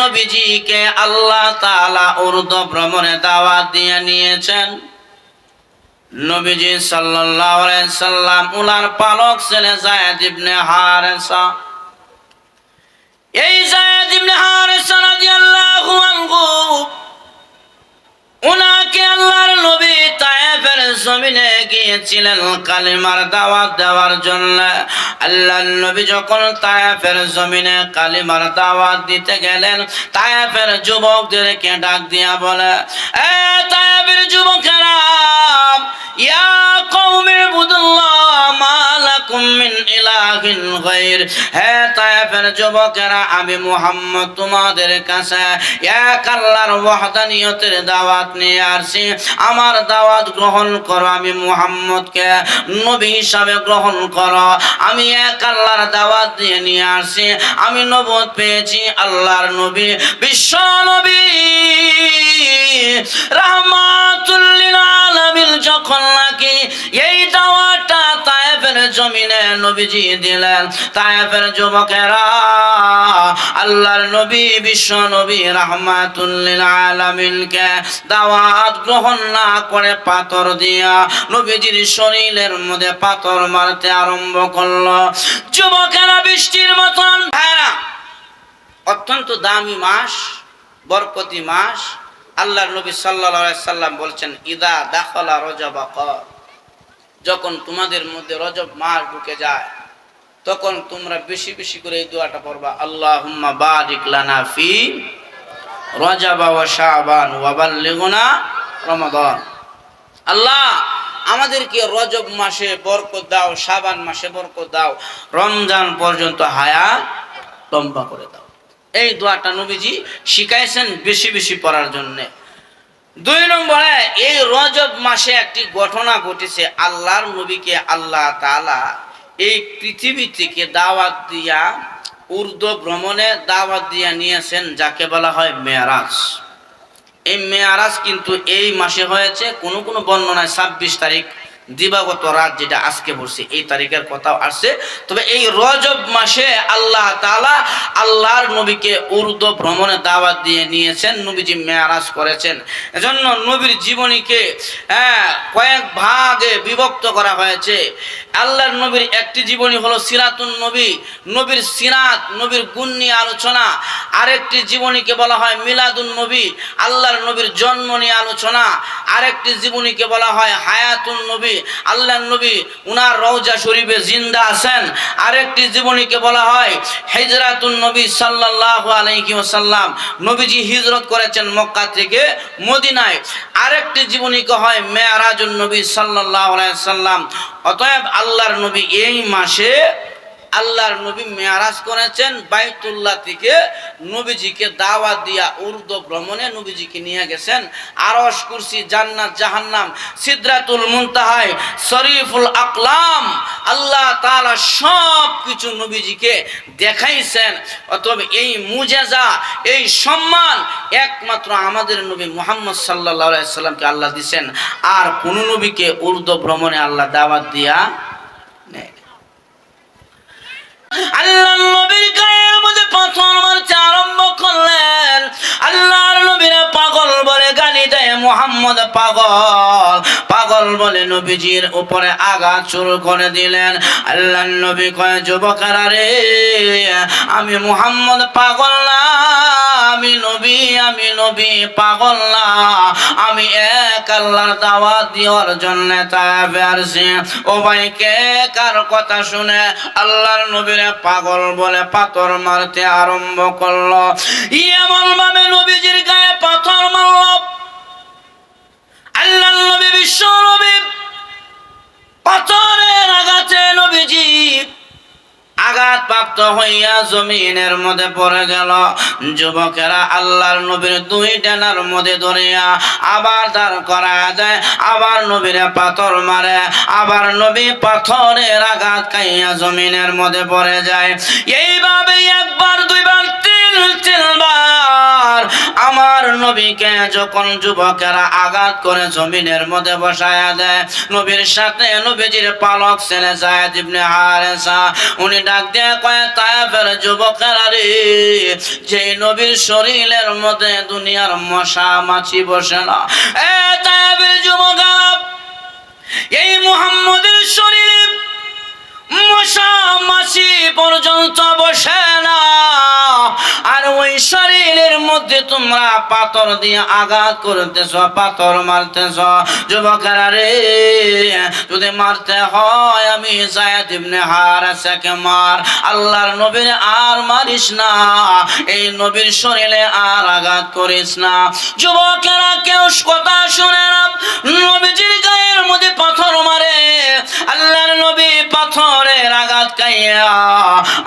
নবীজিকে আল্লাহ তাআলা উর্দু ভ্রমণে দাওয়াত দিয়ে নিয়েছেন। নবীজি সাল্লাল্লাহু আলাইহি সাল্লাম উনার পালক ছেলে যায়েদ ইবনে হারেসা, এই যায়েদ ইবনে হারেসা রাদিয়াল্লাহু আনহু, উনাকে আল্লাহর নবী তায়েফের জমিনে গিয়েছিলেন কালিমার দাওয়াত দেওয়ার জন্য। আল্লাহর নবী যখন তায়েফের জমিনে কালিমার দাওয়াত দিতে গেলেন, তায়েফের যুবকদেরকে ডাক দিয়া বলে, এ তায়েফের যুবকেরা, ইয়া কওমি ইবুদুল্লাহ মা লাকুম মিন ইলাহিন গায়র। হে তায়েফের যুবকেরা, আমি মুহাম্মদ তোমাদের কাছে এক আল্লাহর ওয়াহদানিয়তের দাওয়াত নিয়ে আসছি। আমার দাওয়াত গ্রহণ করো, আমি মুহাম্মদকে নবী হিসাবে গ্রহণ করো। আমি এক আল্লাহর দাওয়াত দিয়ে নিয়ে আসছি। আমি নবুয়ত পেয়েছি আল্লাহর নবী, বিশ্ব নবী রাহমাতুল লিল আলামিন যখন নাকি এই দাওয়াতটা তায়েফের জমিনে নবীজি দিলেন, তায়েফের যুবকেরা আল্লাহর নবী বিশ্ব নবী রাহমাতুল লিল আলামিনকে দাওয়াত গ্রহণ না করে পাথর দিয়া নবীজির শরীরের মধ্যে পাথর মারতে আরম্ভ করলো। যুবকেরা বৃষ্টির মতন, ভাইরা, অত্যন্ত দামি মাস, বরকতি মাস। আল্লাহর নবী সাল্লাল্লাহু আলাইহি সাল্লাম বলছেন, ইদা দাখালা রজব কর, যখন তোমাদের মধ্যে রজব মাস ঢুকে যায় তখন তোমরা বেশি বেশি করে এই দোয়াটা পড়বা, আল্লাহুম্মা বারিক লানা ফি রজব ওয়া শাবান ওয়া বাল্লিগনা রমাদান। আল্লাহ আমাদেরকে রজব মাসে বরকত দাও, শাবান মাসে বরকত দাও, রমজান পর্যন্ত হায়াত লম্বা করে দাও। এই দোয়াটা নবীজি শিখাইছেন বেশি বেশি পড়ার জন্য। 2 নম্বরে, এই রজব মাসে একটি ঘটনা ঘটেছে। আল্লাহর নবীকে আল্লাহ তাআলা এই পৃথিবী থেকে দাওয়াত দিয়া উর্দু ভ্রমণে দাওয়াত দিয়া নিয়েছেন, যাকে বলা হয় মেরাজ। এই মেরাজ কিন্তু এই মাসে হয়েছে। কোন কোন বর্ণনায় 26 তারিখ দিবাগত রাত, যেটা আজকে পড়ছে, এই তারিখের কথাও আসছে। তবে এই রজব মাসে আল্লাহ তাআলা আল্লাহর নবীকে উর্দু ভ্রমণে দাওয়াত দিয়ে নিয়েছেন, নবীজি মেরাজ করেছেন। এজন্য নবীর জীবনীকে কয়েক ভাগে বিভক্ত করা হয়েছে। আল্লাহর নবীর একটি জীবনী হলো সিরাতুন নবী, নবীর সিরাত, নবীর গুণ নিয়ে আলোচনা। আরেকটি জীবনীকে বলা হয় মিলাদুন নবী, আল্লাহর নবীর জন্ম নিয়ে আলোচনা। আরেকটি জীবনীকে বলা হয় হায়াতুন নবী, আল্লাহর নবী উনার রওজা শরীফে জিন্দা আছেন। আরেকটি জীবনীকে বলা হয় হিজরাতুন নবী সাল্লাল্লাহু আলাইহি ওয়াসাল্লাম, নবীজি হিজরত করেছেন মক্কা থেকে মদিনায়। আরেকটি জীবনীকে হয় মেরাজুন নবী সাল্লাল্লাহু আলাইহি ওয়াসাল্লাম। অতএব আল্লাহর নবী এই মাসে আল্লাহর নবী মেরাজ করেছেন, বাইতুল্লাহ থেকে নবীজিকে দাওয়াত দিয়া উর্দু ভ্রমণে নবীজিকে নিয়ে গেছেন। আরশ, কুরসি, জান্নাত, জাহান্নাম, সিদরাতুল মুনতাহায়, শরীফুল আকলাম, আল্লাহ তাআলা সব কিছু নবীজিকে দেখাইছেন। অতএব এই মুজিজা, এই সম্মান একমাত্র আমাদের নবী মুহাম্মদ সাল্লাল্লাহু আলাইহি সাল্লামকে আল্লাহ দিবেন। আর কোন নবীকে উর্দু ভ্রমণে আল্লাহ দাওয়াত দিয়া নেয়। আল্লাহর নবীর গায়ের মধ্যে পাথর মারতে আরম্ভ করলেন। আল্লাহর নবীরা পাগল বলে গালি দেয়, মুহাম্মদ পাগল পাগল বলে নবীজির উপরে আঘাত শুরু করে দিলেন। আল্লাহর নবী কয়, যুবকেরা রে, আমি মুহাম্মদ পাগল না, আমি নবী পাগল না, আমি এক আল্লাহর দাওয়াত দেওয়ার জন্য তায়েফে আসছি। ও ভাই, কে কার কথা শুনে আল্লাহর নবীর পাগল বলে পাথর মারতে আরম্ভ করলো? এমন ভাবে নবীজির গায়ে পাথর মারল, আল্লাহর নবী বিশ্ব নবী পাথরের আঘাতে নবীজি আঘাতপ্রাপ্ত হইয়া জমিনের মধ্যে পড়ে গেল। যুবকেরা আল্লাহর নবীর 2 ডানার মধ্যে ধরিয়া আবার দাঁড় করা যায়, আবার নবীরে পাথর মারে, আবার নবী পাথরের আঘাত খাইয়া জমিনের মধ্যে পড়ে যায়। এইভাবে 1 বার 2 বার 3 তিনবার আমার নবীকে যখন যুবকেরা আঘাত করে জমিনের মধ্যে বসায়া দেয়, নবীর সাথে নবীজির পালক ছেলে যায়েদ ইবনে হারেসা উনি ডাক দিয়ে কয়, তায়েফের যুবকেরা রে, যে নবীর শরীরের মধ্যে দুনিয়ার মশা মাছি বসে না, এ তায়েফের যুবকেরা, এই মুহাম্মদের শরীরে মশা মাছি পর্যন্ত বসে না, আর ওই শরীরের মধ্যে তোমরা পাথর দিয়ে আঘাত করতেছ, পাথর মারতেছ। যুবকেরা রে, যদি মারতে হয় আমি যায়েদ ইবনে হারেসাকে মার, আল্লাহর নবীর আর মারিস না, এই নবীর শরীরে আর আঘাত করিস না। যুবকেরা কেউ কথা শুনে না, নবীজির গায়ের মধ্যে পাথর মারে, আল্লাহর নবী পাথরের আঘাত খাইয়া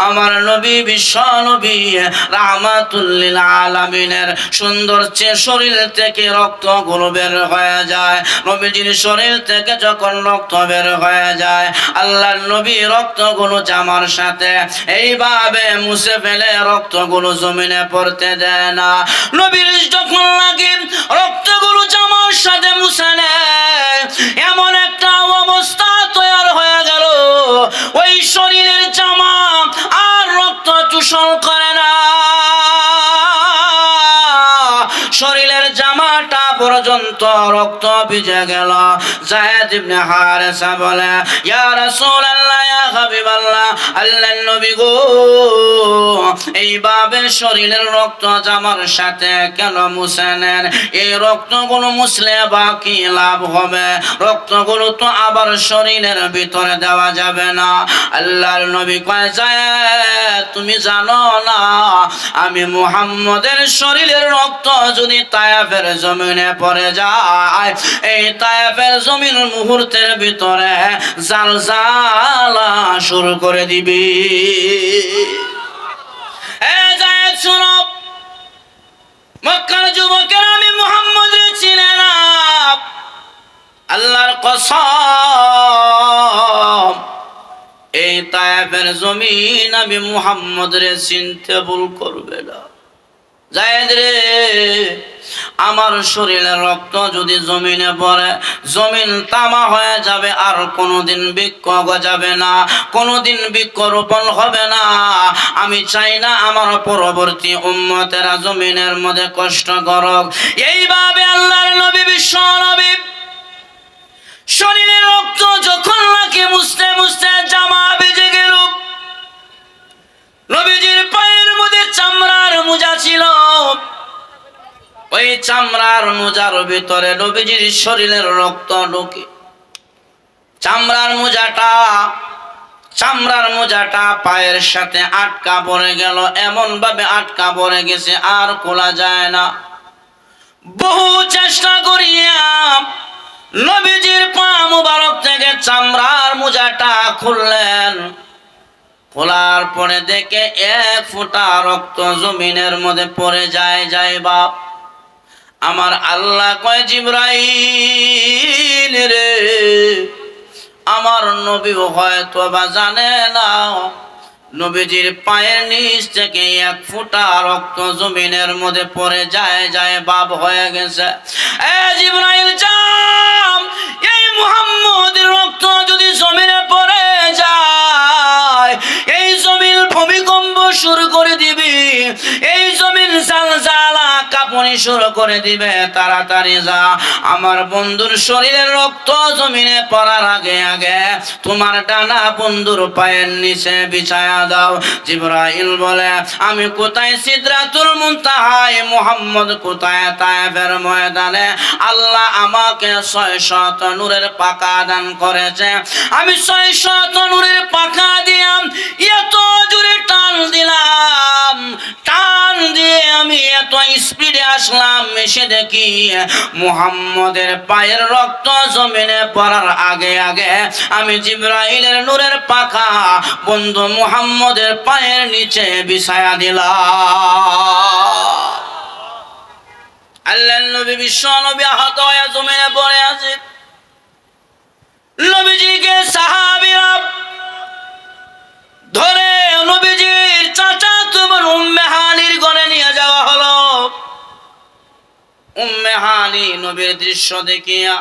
আমার নবী বিশ্ব নবী রাহমাতুল লিল আলামিনের সুন্দর শরীর থেকে রক্তগুলো বের হয়ে যায়। নবীজির শরীর থেকে যখন রক্ত বের হয়ে যায়, আল্লাহর নবী রক্তগুলো জামার সাথে এইভাবে মুছে ফেলে, রক্তগুলো জমিনে পড়তে দেয় না। নবীর যখন লাগে রক্তগুলো জামার সাথে মুছে নেয়, এমন একটা অবস্থা তৈরি হয়ে গেল, ওই শরীরের জামা আর রক্ত চূষণ করে না, শরীরের জামাটা পর্যন্ত রক্ত ভিজে গেল। যায়েদ ইবনে হারেসা বলে, ইয়া রাসূলুল্লাহ, ইয়া হাবিবাল্লাহ, আল্লাহর নবী গো, এইভাবে শরীরের রক্ত জামার সাথে কেন মুছে নেন? এই রক্তগুলো মুছলে বা কি লাভ হবে? রক্তগুলো তো আবার শরীরের ভিতরে দেওয়া যাবে না। আল্লাহর নবী কয়, যায়েদ তুমি জানো না, আমি মুহাম্মদের শরীরের রক্ত যদি তায়েফের জমিনে পড়ে যায়, এই তায়েফের জমিন মুহূর্তের ভিতরে জালজালা শুরু করে দিবি। এ যায়েদ শুনো, মক্কার যুবকেরা আমি মুহাম্মদের চিনে না, আল্লাহর কসম, এই তায়েফের জমিন আমি মুহাম্মদের চিনতে ভুল করবে না। যায়েদ রে, আমার শরীরের রক্ত যদি জমিনে পড়ে, জমিন তামা হয়ে যাবে, আর কোনোদিন বৃক্ষ গজাবে না, কোনোদিন বৃক্ষ রোপণ হবে না। আমি চাই না আমার পরবর্তী উম্মতেরা জমিনের মধ্যে কষ্ট করুক। এইভাবে আল্লাহর নবী বিশ্ব নবী শরীরের রক্ত যখন নাকি মুছতে মুছতে জামা ভিজে গেল, নবীজির পায়ের মধ্যে চামড়ার মোজা ছিল, ওই চামড়ার মোজার ভিতরে নবীজির শরীরের রক্ত ঢুকে, চামড়ার মোজাটা পায়ের সাথে আটকা পড়ে গেল, এমন ভাবে আটকা পড়ে গেছে আর খোলা যায় না। বহু চেষ্টা করিয়া নবীজির পা মুবারক থেকে চামড়ার মোজাটা খুললেন, খোলার পরে দেখে এক ফোঁটা রক্ত জমিনের মধ্যে পড়ে যায় বাপ। আমার আল্লাহ কয়, জিবরাইল রে, আমার নবী হয়তো বা জানে না, নবীজির পায়ের নিচ থেকে এক ফোঁটা রক্ত জমিনের মধ্যে পড়ে যায় বাপ হয়ে গেছে। এ জিবরাইল যাও, এই মুহাম্মদের রক্ত যদি জমিনে পড়ে যায়, এই জমিন ভূমিকম্প শুরু করে দিবি, এই জমিন জালজালা কাঁপুনি শুরু করে দিবে, তাড়াতাড়ি যা, আমার বন্ধুর শরীরের রক্ত জমিনে পড়ার আগে আগে তোমার ডানা বন্ধুর পায়ের নিচে বিছায়া দাও। জিবরাইল বলে, আমি কোথায় সিদরাতুল মুনতাহায়, মুহাম্মদ কোথায় তায়েফের ময়দানে? আল্লাহ আমাকে 600 নূরের পাকা দান করেছে, আমি 600 নূরের পাকা দিলাম, এত জোরে টান দিলাম, টান দিয়ে আমি এত স্পিডে আসলাম, এসে দেখি মুহাম্মদের পায়ের রক্ত জমিনে পড়ার আগে আগে আমি জিবরাইলের নূরের পাখা বন্ধু মুহাম্মদের পায়ের নিচে বিছায়া দিলাম। আল্লাহর নবী বিশ্ব নবী আহত হয়ে জমিনে পড়ে আছে, নবীজিকে সাহাবীরা ধরে নবীজির চাচা তোমার উম্মে হানির ঘরে উম্মে হানি নবীর দৃশ্য দেখিয়া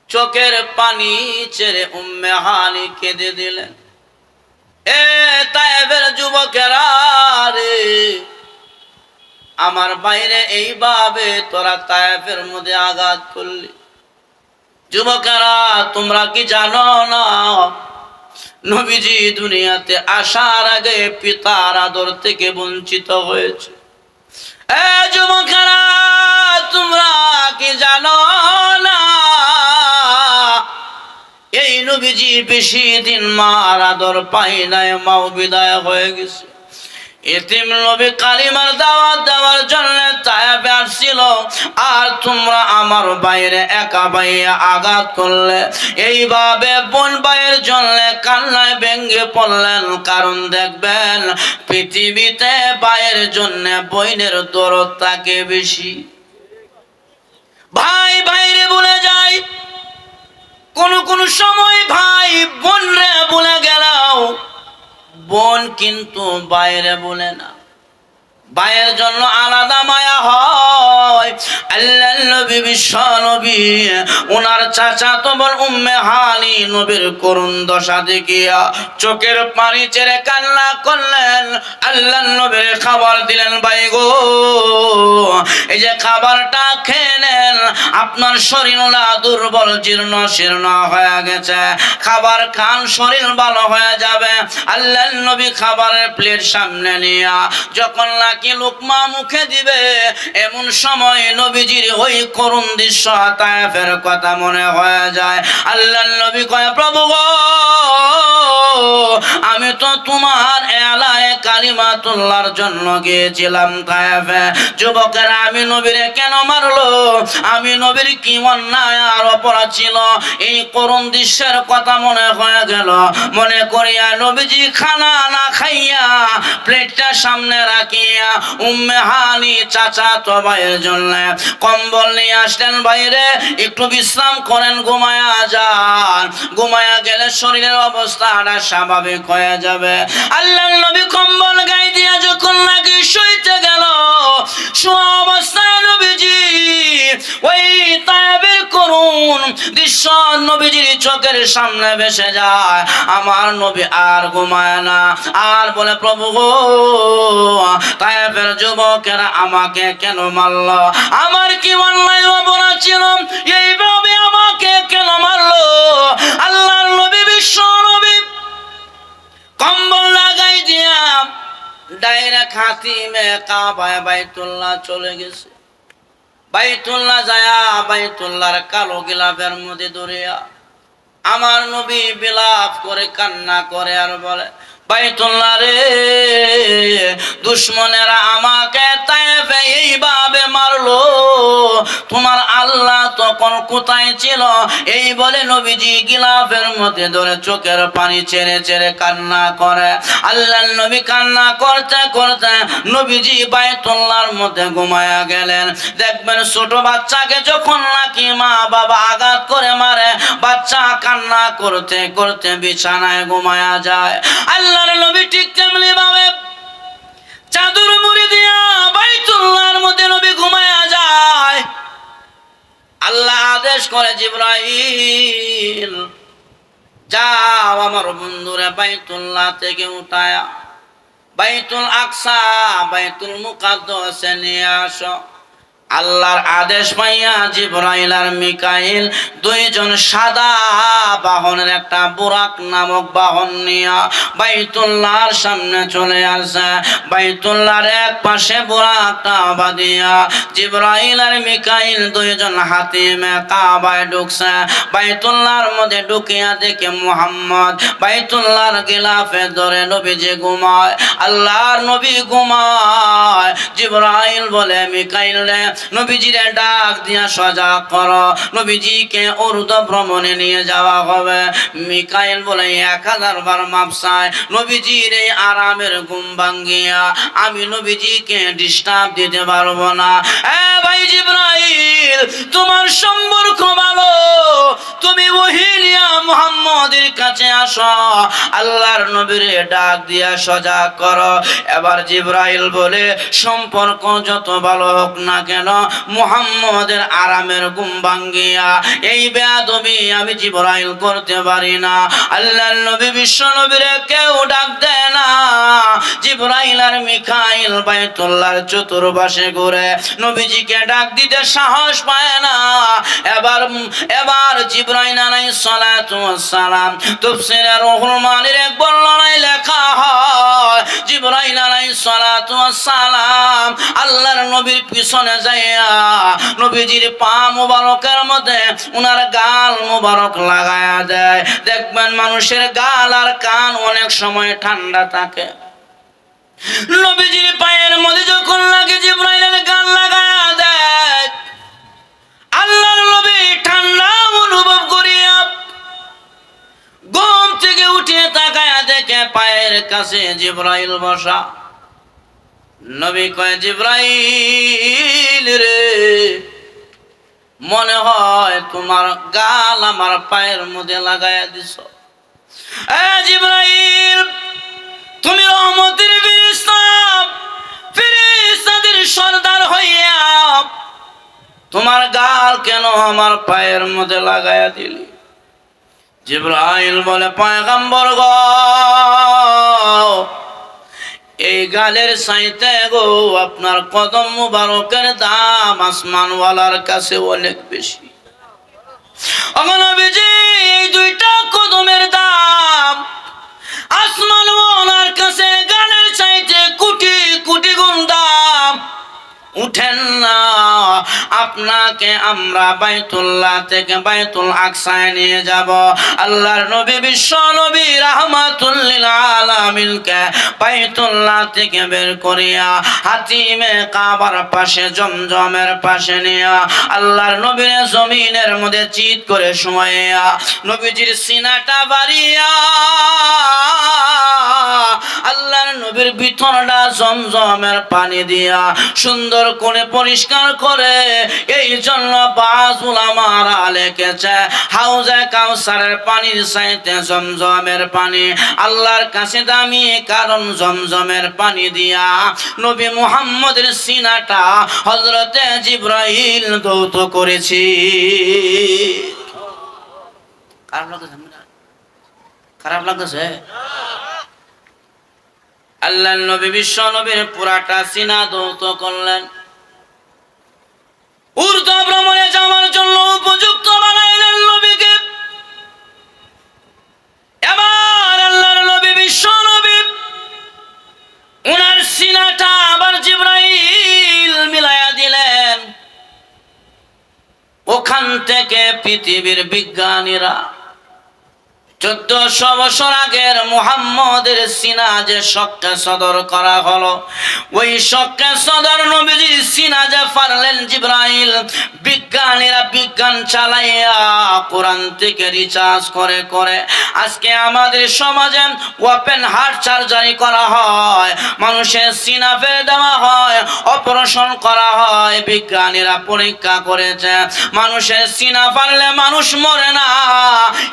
চোখের পানি ছেড়ে উম্মে হানি কেঁদে দিলেন। এ তায়েফের যুবকেরা রে, আমার বাইরে এইভাবে তোরা তায়েফের মধ্যে আঘাত করলি। যুবকেরা, তোমরা কি জানো না নবীজি দুনিয়াতে আসার আগে পিতার আদর থেকে বঞ্চিত হয়েছে? এ যুবকেরা, তোমরা কি জানো না এই নবীজি বেশি দিন মার আদর পাই নাই, মাও বিদায় হয়ে গেছে। এতিম নবী কালিমার দাওয়াত দেওয়ার জন্য তায়েফে আসছিল, আর তোমরা আমার বাইরে একা বাইয়া আঘাত করলে। এইভাবে বোন ভাইয়ের জন্য কান্নায় ভেঙে পড়লেন। কারণ দেখবেন, পৃথিবীতে ভাইয়ের জন্য বোনের দরদ থাকে বেশি। ভাই ভাইরে ভুলে যায়, কোন সময় ভাই বোন রে ভুলে গেলাও, বোন কিন্তু বাইরে বলে না। ভাইয়ের জন্য আলাদা মায়া হয়। আল্লাহর নবী বিশ্ব নবী ওনার চাচাতো বোন উম্মে হানি নবীর করুণ দশা দেখিয়া চোখের পানি ছেড়ে কান্না করলেন। আল্লাহর নবীর খাবার দিলেন, ভাই গো এই যে খাবারটা খেয়ে নেন, আপনার শরীরটা দুর্বল জীর্ণ শীর্ণ হয়ে গেছে, খাবার খান, শরীর ভালো হয়ে যাবে। আল্লাহর নবী খাবারের প্লেট সামনে নিয়া যখন নাকি লোকমা মুখে দিবে, এমন সময় নবীজির ওই করুণ দৃশ্য তায়েফের কথা মনে হয়ে যায়। আল্লাহর নবী কয়, প্রভু গো, আমি তো তোমার এলায়ে কালিমাতুল্লাহর জন্য গিয়েছিলাম তায়েফে। যুবকেরা, আমি নবীরে কেন মারলো? আমি নবীর কি অন্যায় আর অপরাধ ছিল? এই করুণ দৃশ্যের কথা মনে হয়ে গেল। মনে করিয়া নবীজি খানা না খাইয়া প্লেটটা সামনে রাখিয়া উম্মে হানি চাচাতো ভাইয়ের জন্য কম্বল নিয়ে আসলেন। বাইরে একটু বিশ্রাম করেন, ঘুমায়া যান, ঘুমায়া গেলে শরীরের অবস্থাটা স্বাভাবিক হয়ে যাবে। আল্লাহর নবী কম্বল গায়ে দিয়া যখন নাকি শুইতে গেল, শোয়া অবস্থায় নবীজি ওই তায়েফের করুণ দৃশ্য নবীজির চোখের সামনে ভেসে যায়। আমার নবী আর ঘুমায় না, আর বলে, প্রভু গো, তায়েফের যুবকেরা আমাকে কেন মারল? আমার কি অন্যায় অপরাধ ছিল? এইভাবে আমাকে কেন মারল? আল্লাহর নবী বিশ্ব নবী কম্বল লাগাই দিয়া ডাইরেক্ট খাতিমে কাবায় বাইতুল্লাহ চলে গেছে। বাইতুল্লাহ যায়া বাইতুল্লাহর কালো গিলাফের মধ্যে ধরিয়া আমার নবী বিলাপ করে কান্না করে আর বলে, বাইতুল্লাহ রে, দুশমনেরা আমাকে তায়েফে এইভাবে মারলো, তোমার আল্লাহ তখন কোথায় ছিল? এই বলে নবীজি গিলাফের মধ্যে ধরে চোখের পানি ছেড়ে ছেড়ে কান্না করে। আল্লাহর নবী কান্না করতে করতে নবীজি বাইতুল্লাহর মধ্যে ঘুমায়া গেলেন। দেখবেন, ছোট বাচ্চাকে যখন নাকি মা বাবা আঘাত করে মারে, বাচ্চা কান্না করতে করতে বিছানায় ঘুমায়া যায়। আল্লাহর নবী ঠিক তেমনি ভাবে চাদর মুড়ি দিয়া বাইতুল্লাহর মধ্যে নবী ঘুমায়া যায়। আল্লাহ আদেশ করে, জিবরাইল যাও আমার বন্ধুরে বাইতুল্লাহ থেকে উঠায়া বাইতুল আকসা, বাইতুল মুকাদ্দাসে নিয়ে আসো। আল্লাহর আদেশ পাইয়া জিবরাইল আর মিকাইল দুইজন সাদা বাহনের একটা বুরাক নামক বাহন নিয়া বাইতুল্লাহর সামনে চলে আসে। বাইতুল্লাহর এক পাশে বুরাকটা বাঁধিয়া জিবরাইল আর মিকাইল দুইজন হাতিমে কাবায় ঢুকছে। বাইতুল্লাহর মধ্যে ঢুকিয়া দেখে মুহাম্মদ বাইতুল্লাহর গিলাফে ধরে নবীজি ঘুমায়। আল্লাহর নবী ঘুমায়। জিবরাইল বলে, মিকাইল রে, নবীজিরে ডাক দিয়া সজা করো, নবীজিকে উর্দু ভ্রমণে নিয়ে যাওয়া হবে। মিকাইল বলে, 1000 বার মাপ চাই, নবীজির এই আরামের ঘুম ভাঙ্গিয়া আমি নবীজিকে ডিস্টার্ব দিতে পারবো না। ভাই জিবরাইল, তোমার সম্পর্ক ভালো, তুমি তুমি ওহী নিয়া মুহাম্মদের কাছে আসো, আল্লাহর নবীরে ডাক দিয়া সজাগ করো। এবার জিবরাইল বলে, সম্পর্ক যত ভালো হোক না কেন, মুহাম্মদের আরামের ঘুম ভাঙ্গিয়া এই বেয়াদবি আমি জিবরাইল করতে পারি না। আল্লাহর নবী বিশ্ব নবীরে কেউ ডাক দেয় না। জিবরাইল আর মিকাইল বাইতুল্লাহর চতুর্পাশে ঘুরে নবীজিকে ডাক দিতে সাহস পায় না। এবার জিবরাইল আলাইহিস সালাতু ওয়াস সালাম, তাফসীরে রুহুল মানির এক বর্ণনায় লেখা হয়, জিবরাইল আলাইহিস সালাতু ওয়াস সালাম আল্লাহর নবীর পিছনে যাইয়া নবীজির পা মুবারকের মধ্যে উনার গাল মুবারক লাগায়া দেয়। দেখবেন মানুষের গাল আর কান অনেক সময় ঠান্ডা থাকে, নবীজির পায়ের মধ্যে যখন লাগে জিবরাইলের গাল লাগায়া দেয়, আল্লাহর নবী ঠান্ডা অনুভব করিয়া ঘুম থেকে উঠে তাকায়া দেখে পায়ের কাছে জিবরাইল বসা। নবী কয়, জিবরাইল রে, মনে হয় তোমার গাল আমার পায়ের মধ্যে লাগায়া দিছ। জিবরাইল, তুমি রহমতের ফেরেশতা, ফেরেশতাদের সরদার হইয়া তোমার গাল কেন আমার পায়ের মধ্যে লাগায়া দিলি? জিবরাইল বলে, পয়গম্বর গো, এই গালের চাইতে গো আপনার কদম মুবারকের দাম আসমানওয়ালার কাছে অনেক বেশি। নবীজি, এই দুইটা কদমের দাম আসমানওয়ালার কাছে গালের চাইতে কোটি কোটি গুণ দাম। উঠেন না, আপনাকে আমরা বাইতুল্লাহ থেকে বাইতুল আকসায় নিয়ে যাব। আল্লাহর নবী বিশ্ব নবী রাহমাতুল লিল আলামিনকে বাইতুল্লাহ থেকে বের করিয়া হাতিমে কাবার পাশে জমজমের পাশে নিয়া আল্লাহর নবীর জমিনের মধ্যে চিৎ করে শোয়াইয়া নবীজির সিনাটা বাড়িয়া আল্লাহর নবীর ভিতরটা জমজমের পানি দিয়া সুন্দর করে পরিষ্কার করে। এই জন্য বাজ উলামারা লিখেছে, হাউজে কাউসারের পানির চাইতে জমজমের পানি আল্লাহর কাছে দামি, কারণ জমজমের পানি দিয়া নবী মুহাম্মদের সিনাটা হযরতে জিবরাইল ধৌত করেছি। খারাপ লাগতেছে? আল্লাহর নবী বিশ্ব নবীর পুরাটা সিনা ধৌত করলেন, ঊর্ধ্ব ভ্রমণে যাওয়ার জন্য উপযুক্ত বানাইলেন নবীকে। এবার আল্লাহর নবী বিশ্ব নবী উনার সিনাটা আবার জিবরাইল মিলায়া দিলেন। ওখান থেকে পৃথিবীর বিজ্ঞানীরা 1400 বছর আগের মুহাম্মদের সিনা যে শক্কে সদর করা হলো, ওই শক্কে সদর নবীজির সিনা যে পারলেন জিবরাইল, বিজ্ঞানীরা বিজ্ঞান চালাইয়া কোরআন থেকে রিসার্চ করে করে আজকে আমাদের সমাজে ওপেন হার্ট সার্জারি করা হয়, মানুষের সিনা ফেলে দেওয়া হয়, অপারেশন করা হয়। বিজ্ঞানীরা পরীক্ষা করেছে, মানুষের সিনা পারলে মানুষ মরে না।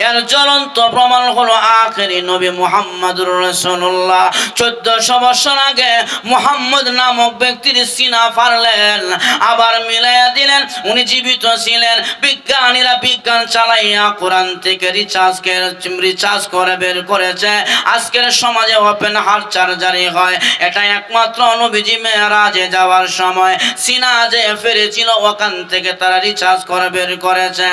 এর জ্বলন্ত প্রমাণ হলো আখেরি নবী মুহাম্মদুর রাসূলুল্লাহ। 1400 বছর আগে মুহাম্মদ নামক ব্যক্তির সিনা ফাড়লেন, আবার মিলাইয়া দিলেন, উনি জীবিত ছিলেন। বিজ্ঞানীরা বিজ্ঞান চালাইয়া কোরআন থেকে রিসার্চ করে বের করেছে আজকের সমাজে ওপেন হার্ট সার্জারি হয়। এটা একমাত্র নবীজি মেরাজে যাওয়ার সময় সিনা যে ফেরেছিল, ওখান থেকে তারা রিসার্চ করে বের করেছে।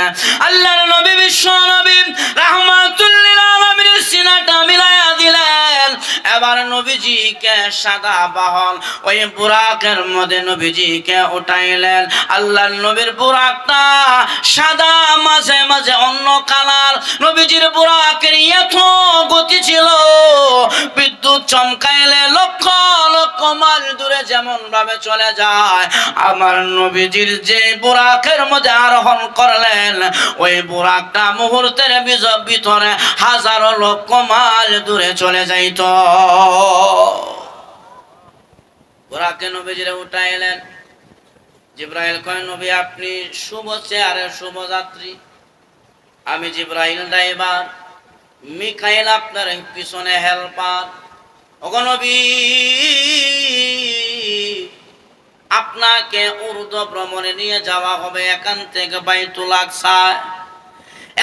আল্লাহর নবী বিশ্ব নবী রাহমাতুল লিল আলামিনের সিনাটা মিলাইয়া দিলেন। এবার নবীজিকে সাদা বাহন ওই বুরাকের মধ্যে নবীজিকে উঠাইলেন। আল্লাহর নবীর বুরাকটা সাদা, মাঝে মাঝে অন্য কালার। নবীজির বুরাকের এত গতি ছিল, বিদ্যুৎ চমকাইলে লক্ষ লক্ষ মাইল দূরে যেমন ভাবে চলে যায়। আমার নবীজির যে বুরাকের মধ্যে আরোহণ করলেন, ওই বুরাকটা মুহূর্তের ভিতরে হাজারো লক্ষ মাইল দূরে চলে যাইত। বুরাকে নবীজিরে উঠাইলেন। জিবরাইল কয়, নবী আপনি শুভ চেহারে শুভ যাত্রী, আমি জিবরাইল ড্রাইভার, মিকাইল আপনার পিছনে হেল্পার। ওগো নবী, আপনাকে উর্দু ভ্রমণে নিয়ে যাওয়া হবে এখান থেকে বাইতুল আকসা।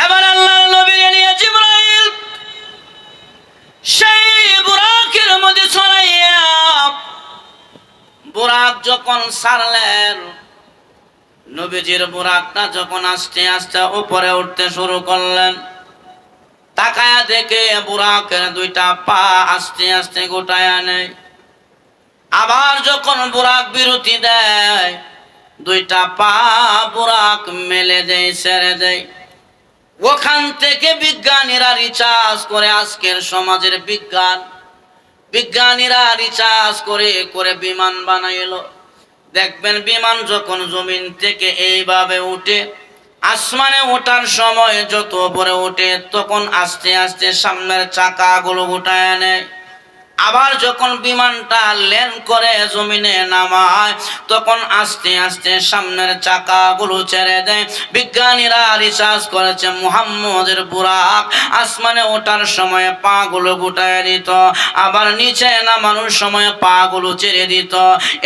এবার আল্লাহর নবী নিয়ে জিবরাইল সেই বুরাকের মধ্যে ছড়াইয়া বুরাক যখন ছাড়লেন, নবীজির বুরাকটা যখন আস্তে আস্তে উপরে উঠতে শুরু করলেন, তাকায়া দেখে বুরাকের দুইটা পা আস্তে আস্তে গোটায়া নেয়। আবার যখন বুরাক বিরতি দেয়, দুইটা পা বুরাক মেলে দেয়, ছেড়ে দেয়। ওখান থেকে বিজ্ঞানীরা রিসার্চ করে, আজকের সমাজের বিজ্ঞানীরা রিসার্চ করে করে বিমান বানাইলো। দেখবেন বিমান যখন জমিন থেকে এইভাবে উঠে, আসমানে ওঠার সময় যত উপরে ওঠে তখন আস্তে আস্তে সামনের চাকাগুলো গোটায় নেয়। আবার যখন বিমানটা ল্যান্ড করে জমিনে নামায়, তখন আস্তে আস্তে সামনের চাকাগুলো ছেড়ে দেয়। বিজ্ঞানীরা রিসার্চ করেছে, মুহাম্মদের বুরাক আসমানে ওঠার সময় পা গুলো গুটায় দিত, আবার নিচে নামানোর সময় পা গুলো ছেড়ে দিত।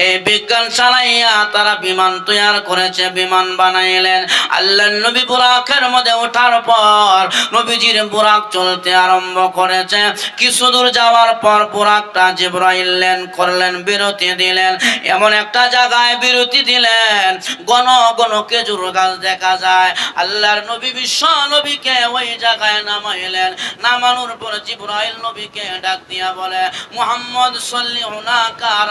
এই বিজ্ঞান চালাইয়া তারা বিমান তৈরি করেছে, বিমান বানাইলেন। আল্লাহর নবী বুরাকের মধ্যে ওঠার পর নবীজির বুরাক চলতে আরম্ভ করেছে। কিছু দূর যাওয়ার পর বুরাকটা জিবরাইল ল্যান্ড করলেন, বিরতি দিলেন। এমন একটা জায়গায় বিরতি দিলেন, ঘন ঘন খেজুর গাছ দেখা যায়। আল্লাহর নবী বিশ্ব নবীকে ওই জায়গায় নামাইলেন। নামানোর পর জিবরাইল নবীকে ডাক দিয়া বলে, মুহাম্মদ সাল্লিল্লাহু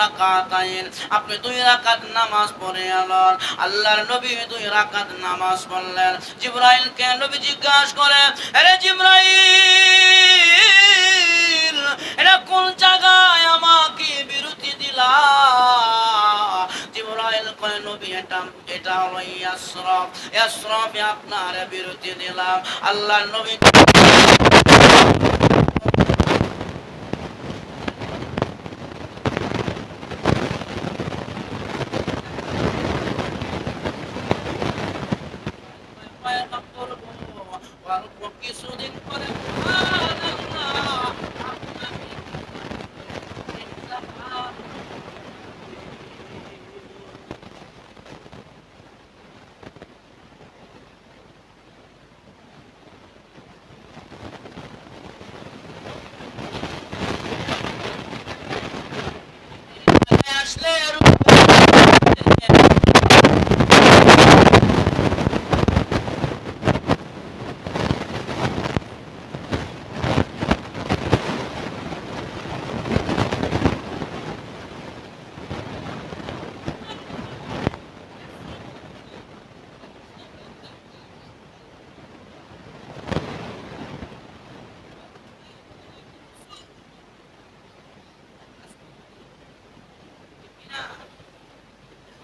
রাকাতাইন, আপনি 2 রাকাত নামাজ পড়ে আলোর। আল্লাহর নবী 2 রাকাত নামাজ পড়লেন। জিবরাইলকে নবী জিজ্ঞাসা করে, আরে জিবরাইল, এটা কোন জায়গায় আমাকে বিরতি দিলা? জিবরাইল কয়, নবী এটা হলো ইয়াসরফে আপনার বিরতি দিলাম। আল্লাহর নবী কিছুদিন পরে আসলে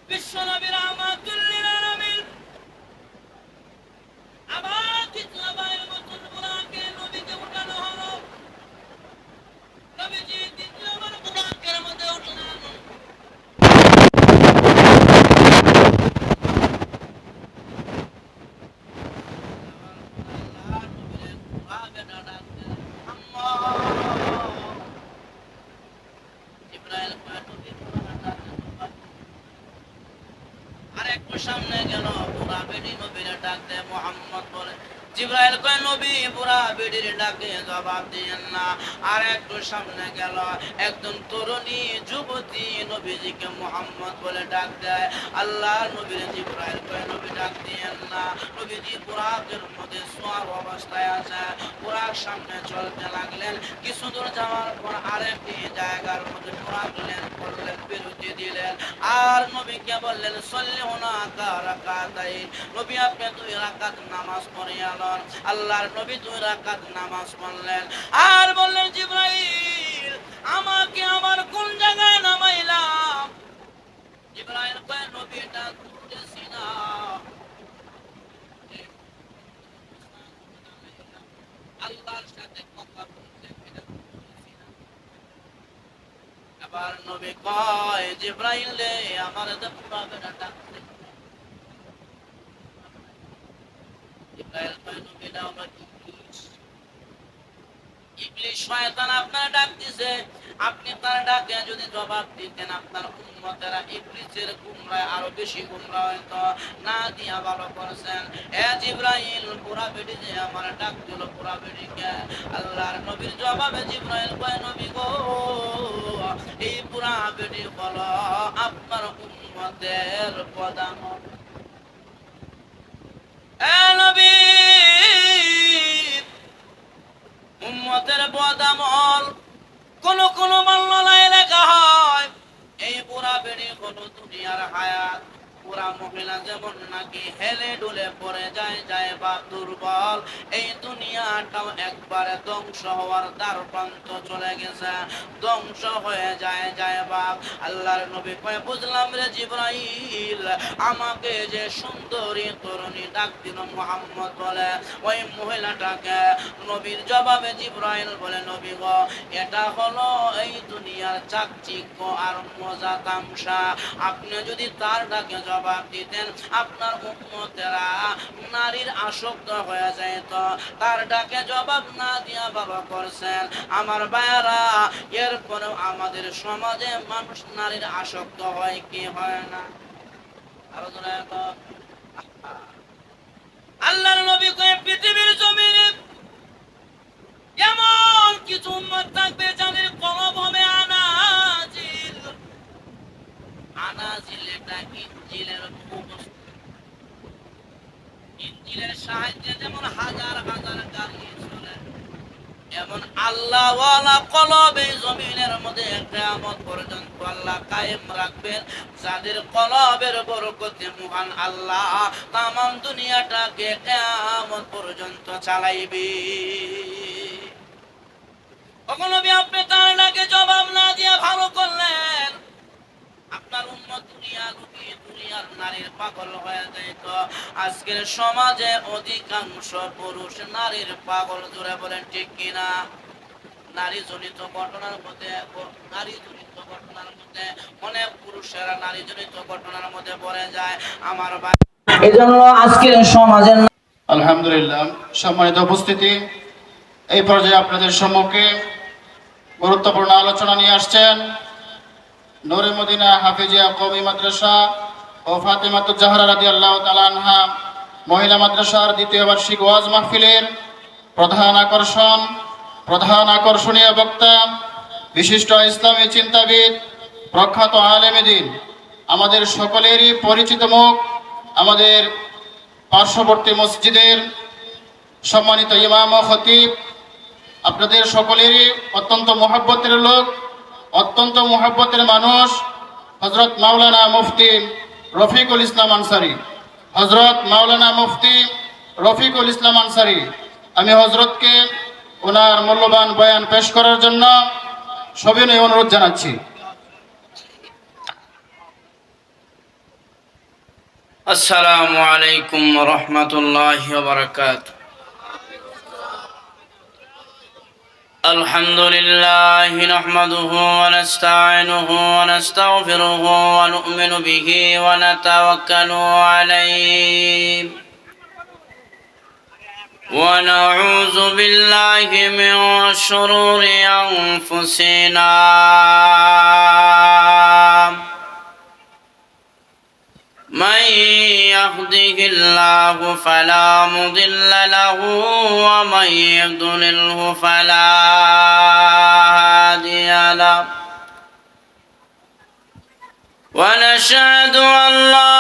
বিশ্বনবী রাহমাতুল লিল আলামিন আবার দ্বিতীয়বারের মতন বুরাকে নবীকে উঠানো হলো। নবীজি দ্বিতীয়বার বুরাকের মধ্যে উঠলেন। সামনে গেল, বুড়া বেডি নবীর ডাক দেয়, মুহাম্মদ বলে। জিবরাইল কয়, নবী বুড়া বেডির ডাকে জবাব দিয়েন না। আর একটু সামনে গেল, একজন তরুণী যুবতী নবীজিকে মুহাম্মদ বলে ডাক দেয়। আল্লাহ নবীর জিবরাইল কয়, নবী ডাক দিয়েন না। নবীজি বুরাকের মধ্যে শোয়ার অবস্থায় আছে। বুরাক সামনে চলতে লাগলেন। কিছু দূর যাওয়ার পর আরেকটি জায়গার মধ্যে বুরাক ল্যান্ড করলেন, বিরতি দিলেন। আর নবীকে বললেন, সাল্লিল্লাহু রাকাতাইন, নবী আপনি 2 রাকাত নামাজ পড়ে আলোন। আল্লাহর নবী 2 রাকাত নামাজ পড়লেন। আর বললেন, জিবরাইল, আমাকে আবার কোন জায়গায় নামাইলাম? জিবরাইল কয়, নবী এটা বুঝতেছি না। আল্লাহর সাথে কথা বলতে আবার নবী কয়, জিবরাইল রে, আমার তো পুরা বেটা ডাকছে। জিবরাইল কয় নবী এটা হলো ইবলিস শয়তান আপনার ডাক দিছে, আপনি তার ডাকে যদি জবাব দিতেন আপনার উম্মতেরা ইবলিসের গুমরায় আরো বেশি গুমরাহ হইতো, না দিয়া ভালো করছেন। এ জিবরাইল পুরা বেটি যে আমার ডাক দিল পুরা বেটিকে। আল্লাহর নবীর জবাবে জিবরাইল কয় নবী গো এই পুরা বেটি হলো আপনার উম্মতের প্রধান। এ নবী উম্মতের বদামল কোন কোন মাল্লায় লেখা হয় এই পুরা বেড়ে হলো দুনিয়ার হায়াত। পুরা মহিলা যেমন নাকি হেলে ডুলে পড়ে যায় যায় বা দুর্বল, এই দুনিয়াটাও একবারে ধ্বংস হওয়ার দ্বার প্রান্ত চলে গেছে, ধ্বংস হয়ে যায় যায় বাপ। আল্লাহর নবী কয় বুঝলাম রে জিবরাইল, আমাকে যে সুন্দরী তরুণী ডাক দিল মুহাম্মদ বলে ওই মহিলাটাকে। নবীর জবাবে জিবরাইল বলে নবী গো এটা হলো এই দুনিয়ার চাকচিক্য আর মজা তামসা, আপনি যদি তার ডাকে জবাব দিতেন আপনার উম্মতেরা নারীর আসক্ত হয়ে যেত। তার ডাকে জবাব না দিয়া বাবা করছেন আমার ভাইয়ারা। এরপরেও আমাদের সমাজে মানুষ নারীর আসক্ত হয় কি হয় না? আরো জোরে আল্লাহর নবী কয় পৃথিবীর জমিনে এমন কিছু উম্মত থাকবে যাদের কলব হবে আনাজিল। আনাজিল এটা ইনজিলের উপবস্তু। ইনজিলের সাহায্যে যেমন হাজার হাজার গাড়ি চলে, এমন আল্লাহ ওয়ালা কলব এই জমিনের মধ্যে কিয়ামত পর্যন্ত আল্লাহ কায়েম রাখবেন, যাদের কলবের বরকতে মহান আল্লাহ তামাম দুনিয়াটাকে কিয়ামত পর্যন্ত চালাইবে। নবী আপনি তার ডাকে জবাব না দিয়ে ভালো করলেন, আপনার উম্মত দুনিয়া লুকিয়ে দুনিয়ার নারীর পাগল হয়ে যাইত। আজকের সমাজে অধিকাংশ পুরুষ নারীর পাগল, জোরে বলেন ঠিক কিনা? নারী জনিত ঘটনার মধ্যে অনেক পুরুষেরা নারী জনিত ঘটনার মধ্যে পড়ে যায়। আমার ভাই এজন্য আজকের সমাজের আলহামদুলিল্লাহ, সম্মানিত উপস্থিতি, এই পর্যায়ে আপনাদের সম্মুখে গুরুত্বপূর্ণ আলোচনা নিয়ে আসছেন নূরে মদিনা হাফিজিয়া কওমি মাদ্রাসা ও ফাতেমাতুজ জাহরা রাদিয়াল্লাহু তাআলা আনহা মহিলা মাদ্রাসার দ্বিতীয় বার্ষিক ওয়াজ মাহফিলের প্রধান আকর্ষণীয় বক্তা, বিশিষ্ট ইসলামী চিন্তাবিদ, প্রখ্যাত আলেম দ্বীন, আমাদের সকলেরই পরিচিত মুখ, আমাদের পার্শ্ববর্তী মসজিদের সম্মানিত ইমাম ও খতিব, আপনাদের সকলেরই অত্যন্ত মহব্বতের লোক, অত্যন্ত মহব্বতের মানুষ, হযরত মাওলানা মুফতি রফিকুল ইসলাম আনসারী। হযরত মাওলানা মুফতি রফিকুল ইসলাম আনসারী, আমি হযরতকে ওনার মূল্যবান বয়ান পেশ করার জন্য সবিনয় অনুরোধ জানাচ্ছি। আসসালামু আলাইকুম ওয়া রাহমাতুল্লাহি ওয়া বারাকাতুহু। আলহামদুলিল্লাহি নাহমাদুহু ওয়া নাস্তাঈনুহু ওয়া নাস্তাগফিরুহু ওয়া নু'মিনু বিহি ওয়া নাতাওয়াক্কালু আলাইহি ওয়া নাউযু বিল্লাহি মিন শুরুরি আনফুসিনা। من يهده الله فلا مضل له ومن يضلله فلا هادي له، ونشهد أن لا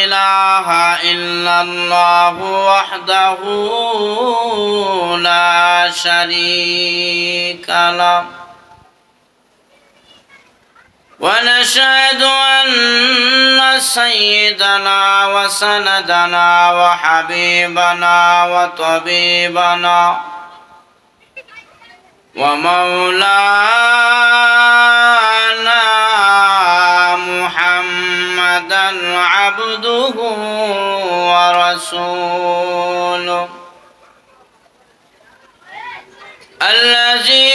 إله إلا الله وحده لا شريك له، ونشهد أن سيدنا وسندنا وحبيبنا وطبيبنا ومولانا محمدا عبده ورسوله الذي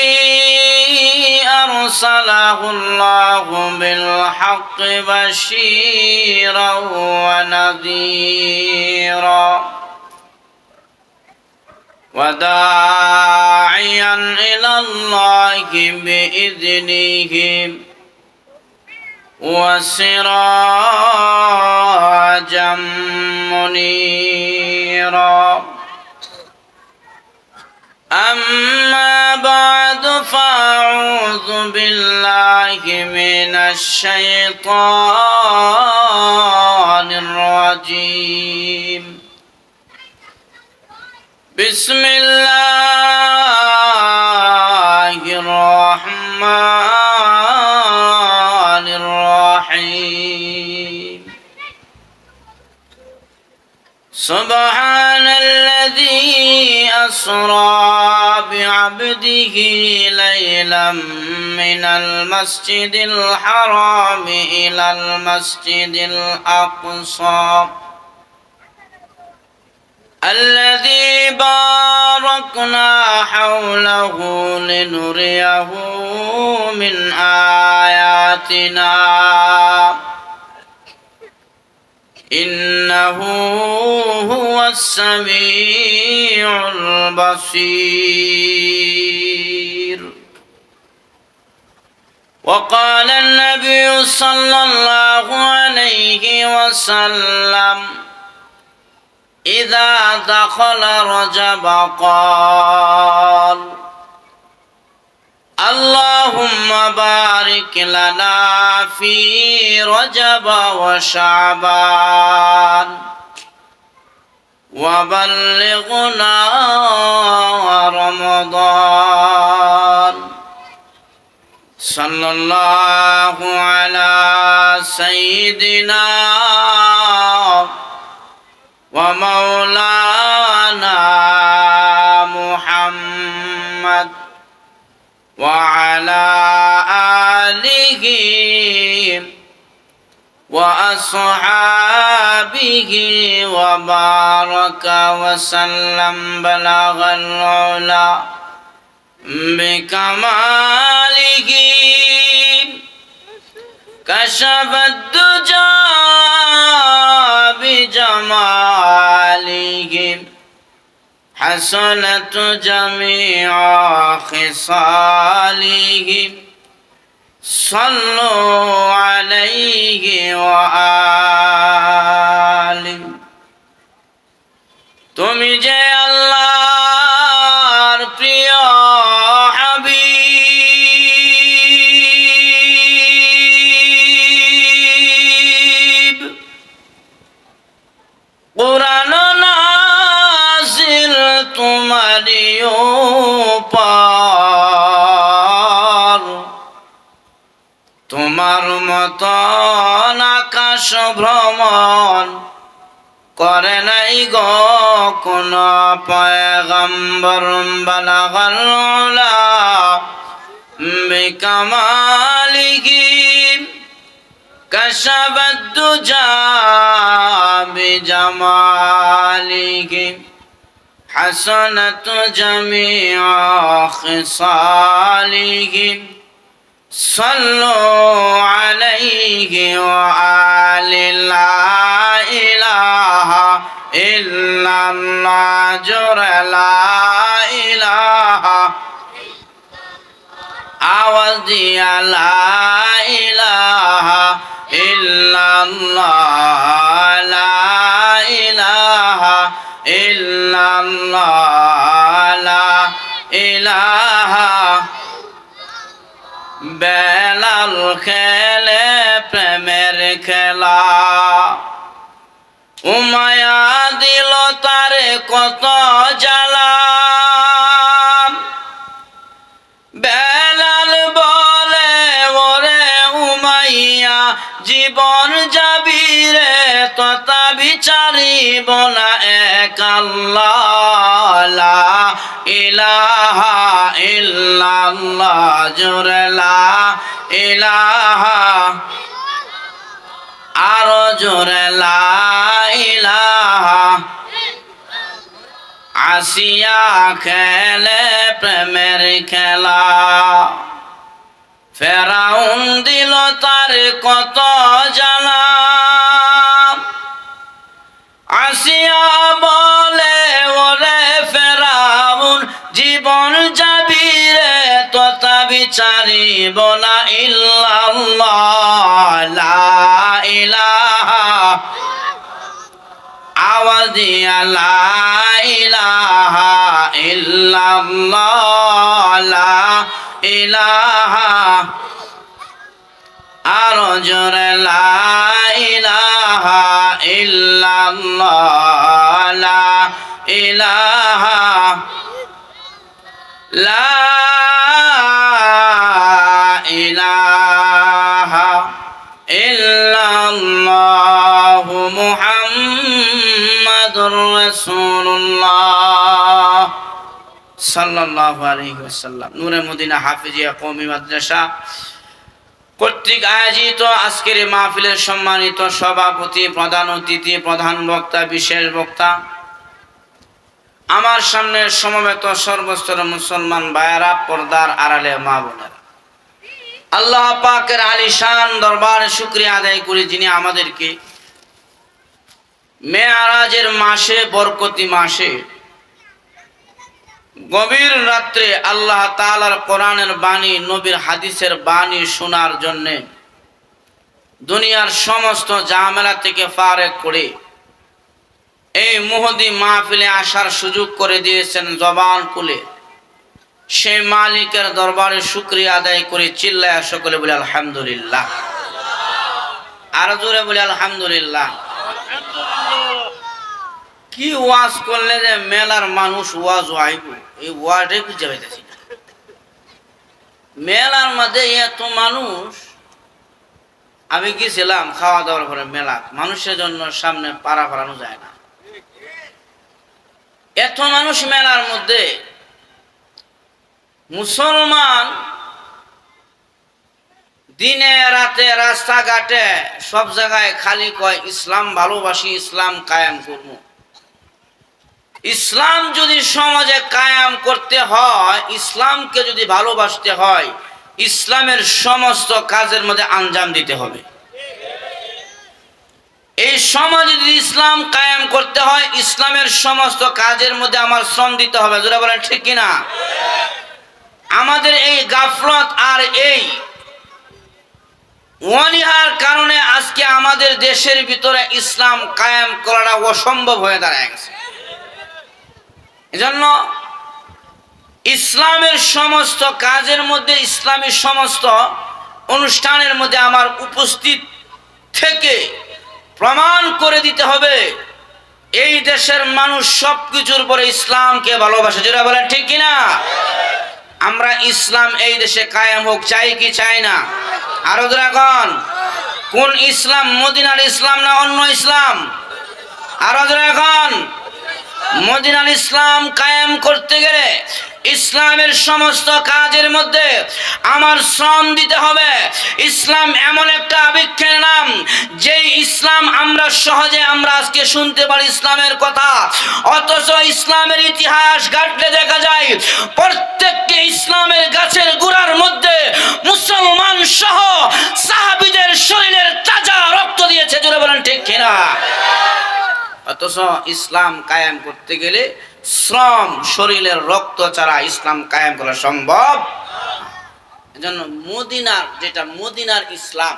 أرسله الله بالحق بشيرا ونذيرا بشيرا وداعيا إلى الله بإذنه وسراجا منيرا أما بعد فأعوذ بالله من الشيطان الرجيم بسم الله الرحمن الرحيم سبحان الذي أسرى بعبده ليلا من المسجد الحرام إلى المسجد الأقصى الذي باركنا حوله لنريه من آياتنا إنه هو السميع البصير وقال النبي صلى الله عليه وسلم إذا دخل رجب قال اللهم بارك لنا في رجب وشعبان وبلغنا رمضان صلى الله على سيدنا ومولانا محمد وعلى آله وأصحابه وبارك وسلم بلغ العلا بكماله كشف الدجى بجماله حسنت جميع خصاله صلوا عليه وآله তুমি যে আল্লাহর প্রিয় হাবিব কুরআন নাযিল তোমারই উপর তোমার মতন আকাশ ভ্রমণ করে নাই গো কোন পয়গম্বর বালাগাল উলা বিকামালিহি কাশাবাদ দুজা বিজামালিহি হাসানাত জামিআ খিসালিহি صلوا عليه وآله لا إله إلا الله جر لا إله أوزي لا إله إلا الله لا إله إلا الله لا إله বেলাল খেলে প্রেমের খেলা উমায়া দিল তারে কত জ্বালা বেলাল বলে ওরে উমাইয়া জীবন যাবি রে তথা বিচারিব না এক আল্লাহ লা ইলাহা ইল্লাল্লাহ জোরে লা ইলাহা আরো জোরে লা ইলাহা আসিয়া খেলে প্রেমের খেলা ফেরাউন দিল তার কত জ্বালা আসিয়া হারিবনা ইল্লাল্লাহ লা ইলাহা আওয়াজ দিয়া লা ইলাহা ইল্লাল্লাহ লা ইলাহা আরো জোরে লা ইলাহা ইল্লাল্লাহ লা ইলাহা লা ইলাহা ইল্লাল্লাহু মুহাম্মাদুর রাসূলুল্লাহ সাল্লাল্লাহু আলাইহি ওয়াসাল্লাম। নূরে মদিনা হাফিজিয়া কওমি মাদ্রাসা কর্তৃক আয়োজিত আজকের এই মাহফিলের সম্মানিত সভাপতি, প্রধান অতিথি, প্রধান বক্তা, বিশেষ বক্তা, আমার সামনে সমবেত সর্বস্তরের মুসলমান ভাইয়েরা, পর্দার আড়ালে মা বোনেরা, আল্লাহ পাকের আলিশান দরবারে শুকরিয়া আদায় করি যিনি আমাদেরকে মেয়ারাজের মাসে, বরকতি মাসে, গভীর রাত্রে আল্লাহ তাআলার কোরআনের বাণী, নবীর হাদিসের বাণী শোনার জন্য দুনিয়ার সমস্ত ঝামেলা থেকে ফারেক করে এই মুহদি মাহফিলে আসার সুযোগ করে দিয়েছেন জবান খুলে। সেই মালিকের দরবারে শুকরিয়া আদায় করে চিল্লায়া সকলে বলে আলহামদুলিল্লাহ। আর জোরে বলে আলহামদুলিল্লাহ। কি ওয়াজ করলে যে মেলার মানুষ ওয়াজ আইব, এই ওয়াজে খুঁজে পাইতেছি না। মেলার মধ্যে এত মানুষ, আমি গেছিলাম খাওয়া দাওয়ার পরে মেলা, মানুষের জন্য সামনে পাড়া ফেরানো যায় না, এত মানুষ মেলার মধ্যে। মুসলমান দিনে রাতে রাস্তাঘাটে সব জায়গায় খালি কয় ইসলাম ভালোবাসি, ইসলাম কায়েম করব। ইসলাম যদি সমাজে কায়েম করতে হয়, ইসলামকে যদি ভালোবাসতে হয়, ইসলামের সমস্ত কাজের মধ্যে আঞ্জাম দিতে হবে। এই সমাজে যদি ইসলাম কায়েম করতে হয়, ইসলামের সমস্ত কাজের মধ্যে আমার শ্রম দিতে হবে। যারা বলেন ঠিক কিনা? আমাদের এই গাফলত আর এই অনীহার কারণে আজকে আমাদের দেশের ভিতরে ইসলাম কায়েম করাটা অসম্ভব হয়ে দাঁড়ায় গেছে। এজন্য ইসলামের সমস্ত কাজের মধ্যে, ইসলামী সমস্ত অনুষ্ঠানের মধ্যে আমার উপস্থিত থেকে প্রমাণ করে দিতে হবে এই দেশের মানুষ সবকিছুর পরে ইসলামকে ভালোবাসে। যারা বলেন ঠিক কিনা? আমরা ইসলাম এই দেশে কায়েম হোক চাই কি চাই না? আরো এখন কোন ইসলাম? মদিনার ইসলাম না অন্য ইসলাম? আরো এখন মদিনার ইসলাম কায়েম করতে গেলে ইসলামের সমস্ত কাজের মধ্যে আমার শ্রম দিতে হবে। ইসলাম এমন একটা আবিক্ষের নাম, যেই ইসলাম আমরা সহজে আজকে শুনতে পারি ইসলামের কথা, অথচ ইসলামের ইতিহাস ঘাটলে দেখা যায় প্রত্যেকটি ইসলামের গাছের গোড়ার মধ্যে মুসলমান সহ সাহাবীদের শরীরের তাজা রক্ত দিয়েছে। জোরে বলেন ঠিক কিনা? অথচ ইসলাম কায়েম করতে গেলে শ্রম, শরীরের রক্ত ছাড়া ইসলাম কায়েম করা সম্ভব। এজন্য মদিনার যেটা মদিনার ইসলাম,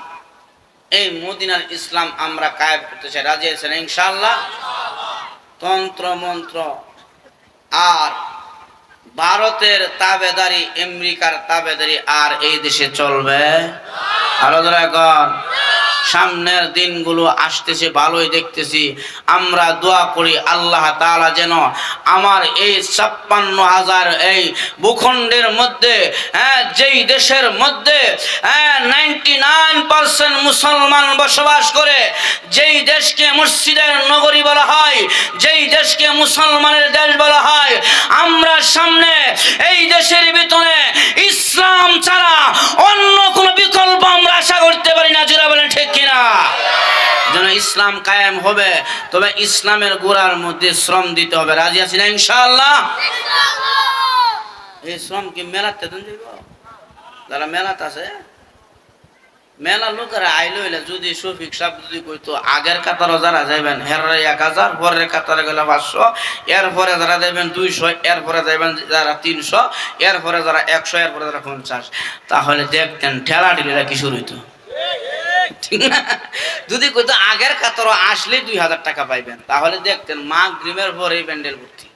এই মদিনার ইসলাম আমরা কায়েম করতে চাই। রাজি আছেন ইনশাআল্লাহ? তন্ত্র মন্ত্র আর ভারতের তাবেদারি, আমেরিকার তাবেদারি আর এই দেশে চলবে? আরো এখন সামনের দিনগুলো আসতেছে, ভালোই দেখতেছি। আমরা দোয়া করি আল্লাহ তাআলা যেন আমার এই ৫৬,০০০ এই ভূখণ্ডের মধ্যে, যেই দেশের মধ্যে 99% মুসলমান বসবাস করে, যেই দেশকে মসজিদের নগরী বলা হয়, যেই দেশকে মুসলমানের দেশ বলা হয়, আমরা সামনে এই দেশের ভিতরে ইসলাম ছাড়া অন্য কোনো বিকল্প আমরা আশা করতে পারি না। যারা বলেন ঠিক কিনা? যেন ইসলাম কায়েম হবে, তবে ইসলামের গোড়ার মধ্যে শ্রম দিতে হবে। রাজি আছি না ইনশাআল্লাহ? এই শ্রম কি মেলাতে দেন দিব? যারা মেলাতে আছে মেলা লোকেরা আইলো হইলে যদি শফিক সাহেব যদি কইতো আগের কাতারও যারা যাইবেন হেররা 1000, পরের কাতারে গেলে 500, এরপরে যারা যাইবেন 200, এরপরে যাইবেন যারা 300, এরপরে যারা 100, এরপরে যারা 50, তাহলে দেখতেন ঠেলা ঠেলিরা কি শুরু হইতো, ঠিক না? যদি কইতো আগের কাতারও আসলে 2000 টাকা পাইবেন, তাহলে দেখতেন মাগরিবের পরেই প্যান্ডেল ভর্তি।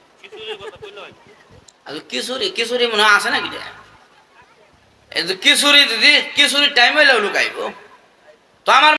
আর কিশোরী মনে হয় আছে নাকি রে? এই যে কিশোরী দিদি, কিশোরীর টাইম হইলেও লুকাইব তো আমার